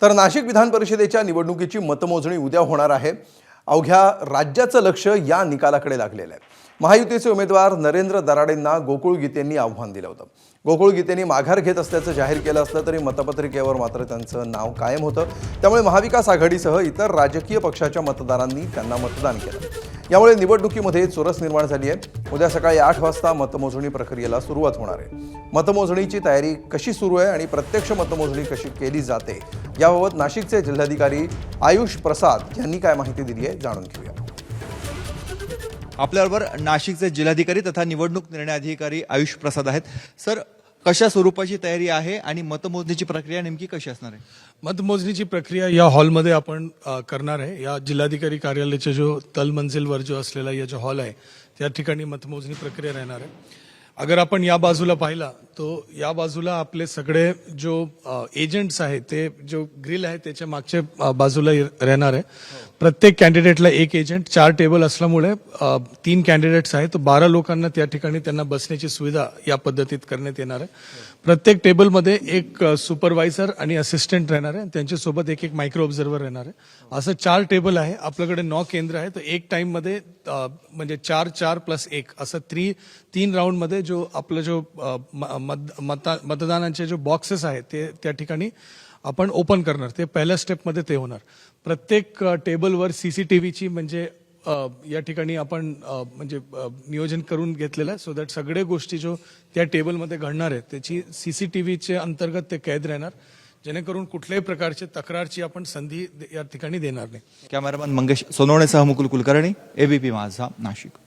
तर नाशिक विधान परिषदेच्या निवडणुकीची मतमोजणी उद्या होणार आहे। अवघ्या राज्याचं लक्ष या निकालाकडे लागलेलं आहे। महायुतीचे उमेदवार नरेंद्र दराडेंना गोकुळ गीतेंनी आव्हान दिलं होतं। गोकुळ गीतेंनी माघार घेत असल्याचं जाहीर केलं असलं तरी मतपत्रिकेवर मात्र त्यांचं नाव कायम होतं। त्यामुळे महाविकास आघाडीसह इतर राजकीय पक्षाच्या मतदारांनी त्यांना मतदान केलं। यामुळे निवडणुकीमध्ये चुरस निर्माण झाली आहे। उद्या सकाळी 8 वाजता मतमोजणी प्रक्रियेला सुरुवात होणार आहे। मतमोजणीची तयारी कशी सुरू आहे आणि प्रत्यक्ष मतमोजणी कशी केली जाते याबाबत नाशिकचे जिल्हाधिकारी आयुष प्रसाद यांनी काय माहिती दिली आहे जाणून घेऊया। आपल्याबरोबर नाशिकचे जिल्हाधिकारी तथा निवडणूक निर्णय अधिकारी आयुष प्रसाद आहेत। सर, कशा स्वरूपाची तयारी आहे आणि मतमोजणीची प्रक्रिया नेमकी कशी असणार आहे? मतमोजणीची प्रक्रिया या हॉलमध्ये आपण करणार आहे। या जिल्हाधिकारी कार्यालयाच्या जो तलमंजिलवर जो असलेला या जो हॉल आहे त्या ठिकाणी मतमोजणी प्रक्रिया राहणार आहे। अगर आपण या बाजूला पाहिला तो या बाजूला आपले सगळे जो एजंट्स आहेत ते जो ग्रिल आहे त्याच्या मागच्या बाजूला राहणार आहे। प्रत्येक कॅन्डिडेटला एक एजंट, 4 टेबल असल्यामुळे 3 कॅन्डिडेट्स आहेत, 12 लोकांना त्या ठिकाणी त्यांना बसण्याची सुविधा या पद्धतीत करण्यात येणार आहे। प्रत्येक टेबलमध्ये एक सुपरवायझर आणि असिस्टंट राहणार आहे, त्यांच्यासोबत एक मायक्रो ऑब्झर्व्हर राहणार आहे। असं 4 टेबल आहे। आपल्याकडे 9 केंद्र आहे, तर एक टाइम मध्ये म्हणजे 4 प्लस 1 असं 3 राऊंड मध्ये जो आपलं जो मतदानाचे जो बॉक्सेस आहेत ते त्या ठिकाणी आपण ओपन करणार। ते पहिल्या स्टेपमध्ये ते होणार। प्रत्येक टेबलवर सीसीटीव्हीची म्हणजे या ठिकाणी आपण म्हणजे नियोजन करून घेतलेलं आहे, सो दॅट सगळे गोष्टी जो त्या टेबलमध्ये घडणार आहेत त्याची सीसीटीव्हीचे अंतर्गत ते कैद राहणार, जेणेकरून कुठल्याही प्रकारची तक्रारची आपण संधी या ठिकाणी देणार नाही। कॅमेरामन मंगेश सोनवणेसह मुकुल कुलकर्णी, एबीपी माझा, नाशिक।